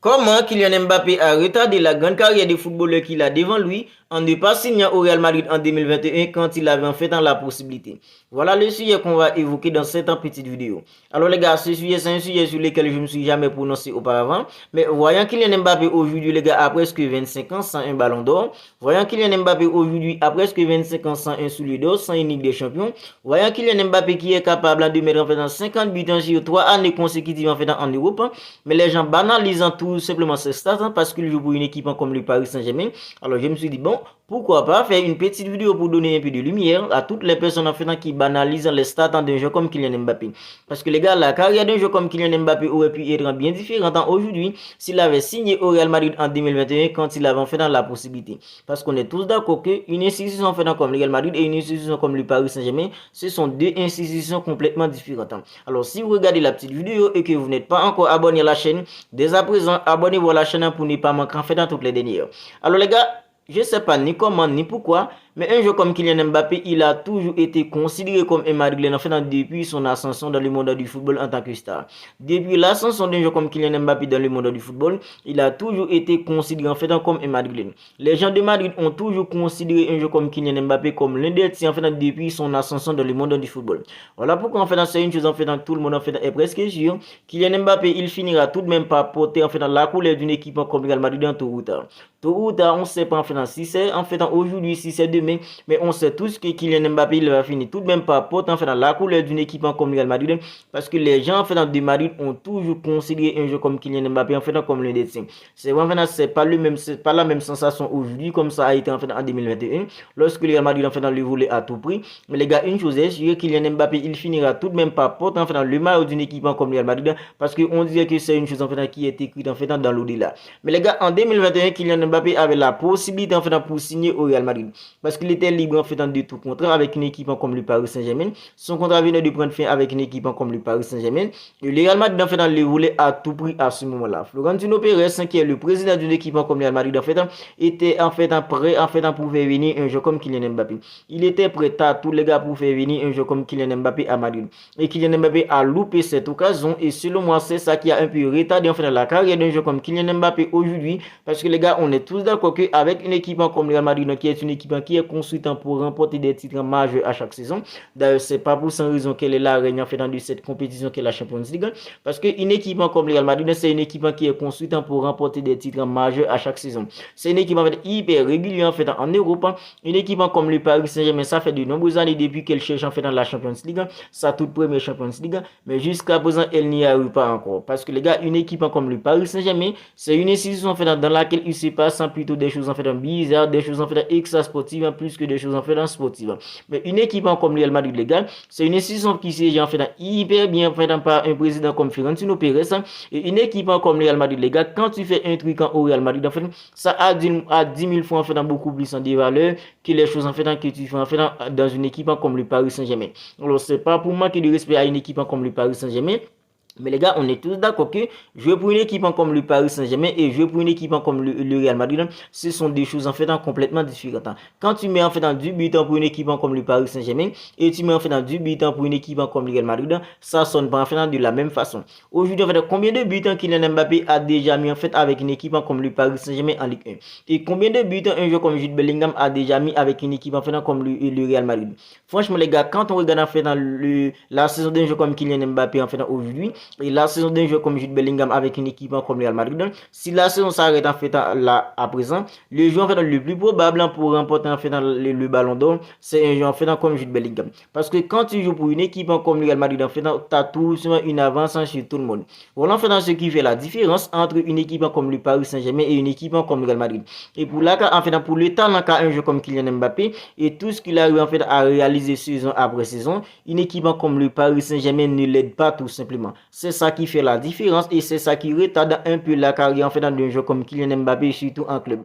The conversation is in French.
Comment Kylian Mbappé a retardé la grande carrière de footballeur qu'il a devant lui en ne pas signant au Real Madrid en 2021 quand il avait en fait la possibilité. Voilà le sujet qu'on va évoquer dans cette petite vidéo. Alors les gars, ce sujet c'est un sujet sur lequel je ne me suis jamais prononcé auparavant. Mais voyant Kylian Mbappé aujourd'hui les gars à presque 25 ans sans un ballon d'or. Voyant Kylian Mbappé aujourd'hui à presque 25 ans sans un soulier d'or, sans une Ligue des Champions. Voyant Kylian Mbappé qui est capable de mettre en fait 50 buts sur 3 années consécutives en fait en Europe. Mais les gens banalisant tout simplement ces stats parce qu'il joue pour une équipe comme le Paris Saint-Germain. Alors je me suis dit bon, pourquoi pas faire une petite vidéo pour donner un peu de lumière à toutes les personnes en fait qui banalisent les stats d'un joueur comme Kylian Mbappé. Parce que les gars, la carrière d'un joueur comme Kylian Mbappé aurait pu être bien différente aujourd'hui s'il avait signé au Real Madrid en 2021 quand il avait en fait la possibilité. Parce qu'on est tous d'accord qu'une institution en fait comme le Real Madrid et une institution comme le Paris Saint-Germain, ce sont deux institutions complètement différentes. Alors si vous regardez la petite vidéo et que vous n'êtes pas encore abonné à la chaîne, dès à présent, abonnez-vous à la chaîne pour ne pas manquer en fait dans toutes les dernières. Alors les gars, je ne sais pas ni comment ni pourquoi, mais un joueur comme Kylian Mbappé, il a toujours été considéré comme un Madrilène en fait depuis son ascension dans le monde du football en tant que star. Depuis l'ascension d'un joueur comme Kylian Mbappé dans le monde du football, il a toujours été considéré en fait comme un Madrilène. Les gens de Madrid ont toujours considéré un joueur comme Kylian Mbappé comme l'un des tiens en fait depuis son ascension dans le monde du football. Voilà pourquoi en fait c'est une chose en fait tout le monde en fait est presque sûr. Kylian Mbappé, il finira tout de même par porter en fait la couleur d'une équipe comme Real Madrid en tout ou tard. Tout ou tard, on ne sait pas en fait si c'est en fait aujourd'hui, si c'est demain, mais on sait tous que Kylian Mbappé il va finir tout de même par porter en fait la couleur d'une équipe comme Real Madrid parce que les gens en fait de Madrid ont toujours considéré un jeu comme Kylian Mbappé en fait comme l'un des tiens. C'est vraiment c'est pas la même sensation aujourd'hui comme ça a été en fait en 2021 lorsque le Real Madrid en fait le voulait à tout prix. Mais les gars, une chose est sûre, Kylian Mbappé il finira tout de même par porter en fait le maillot d'une équipe comme Real Madrid parce qu'on disait que c'est une chose en fait qui est écrite en fait dans l'au-delà. Mais les gars, en 2021, Kylian Mbappé avait la possibilité en fait pour signer au Real Madrid parce qu'il était libre en fait de tout contrat avec une équipe comme le Paris Saint-Germain. Son contrat venait de prendre fin avec une équipe comme le Paris Saint-Germain. Le Real Madrid en fait le voulait à tout prix à ce moment-là. Florentino Pérez, qui est le président d'une équipe comme le Real Madrid en fait, était en fait prêt en fait pour faire venir un joueur comme Kylian Mbappé. Il était prêt à tous les gars pour faire venir un joueur comme Kylian Mbappé à Madrid. Et Kylian Mbappé a loupé cette occasion et selon moi c'est ça qui a un peu retardé en fait la carrière d'un joueur comme Kylian Mbappé aujourd'hui parce que les gars, on est tous d'accord qu'avec une équipe comme le Real Madrid qui est une équipe qui est construite pour remporter des titres majeurs à chaque saison. D'ailleurs, c'est pas pour sans raison qu'elle est la reine en fait dans cette compétition qu'est la Champions League parce qu'une équipe comme le Real Madrid, c'est une équipe qui est construite pour remporter des titres majeurs à chaque saison. C'est une équipe en fait hyper régulière en fait en Europe. Une équipe comme le Paris Saint-Germain, ça fait de nombreuses années depuis qu'elle cherche en fait dans la Champions League, sa toute première Champions League, mais jusqu'à présent elle n'y arrive pas encore parce que les gars, une équipe comme le Paris Saint-Germain, c'est une institution en fait dans laquelle il se passe plutôt des choses en fait bizarres, des choses en fait extra sportives plus que des choses en fait sportives. Mais une équipe comme le Real Madrid, les gars, c'est une institution qui s'est en fait hyper bien fait par un président comme Florentino Pérez. Et une équipe comme le Real Madrid, les gars, quand tu fais un truc au Real Madrid, en fait, ça a 10 000 fois en fait beaucoup plus en des valeurs que les choses en fait que tu fais en fait dans une équipe comme le Paris Saint-Germain. Alors c'est pas pour manquer de respect à une équipe comme le Paris Saint-Germain. Mais les gars, on est tous d'accord que jouer pour une équipe comme le Paris Saint-Germain et jouer pour une équipe comme le Real Madrid, ce sont des choses en fait complètement différentes. Quand tu mets en fait du but pour une équipe comme le Paris Saint-Germain et tu mets en fait du but pour une équipe comme le Real Madrid, ça sonne pas en fait de la même façon. Aujourd'hui, en fait, combien de buts Kylian Mbappé a déjà mis en fait avec une équipe comme le Paris Saint-Germain en Ligue 1 et combien de buts un joueur comme Jude Bellingham a déjà mis avec une équipe en fait comme le Real Madrid. Franchement, les gars, quand on regarde en fait dans la saison d'un joueur comme Kylian Mbappé en fait aujourd'hui et la saison d'un joueur comme Jude Bellingham avec une équipe comme Real Madrid, si la saison s'arrête en fait là à présent, le joueur en fait le plus probable pour remporter en fait le ballon d'or, c'est un joueur en fait comme Jude Bellingham. Parce que quand tu joues pour une équipe comme Real Madrid, en fait, tu as tout une avance sur tout le monde. Voilà en fait ce qui fait la différence entre une équipe comme le Paris Saint-Germain et une équipe comme Real Madrid. Et pour là, en fait, pour le talent qu'a un joueur comme Kylian Mbappé et tout ce qu'il a eu en fait à réaliser saison après saison, une équipe comme le Paris Saint-Germain ne l'aide pas tout simplement. C'est ça qui fait la différence et c'est ça qui retarde un peu la carrière en fait d'un joueur comme Kylian Mbappé surtout en club.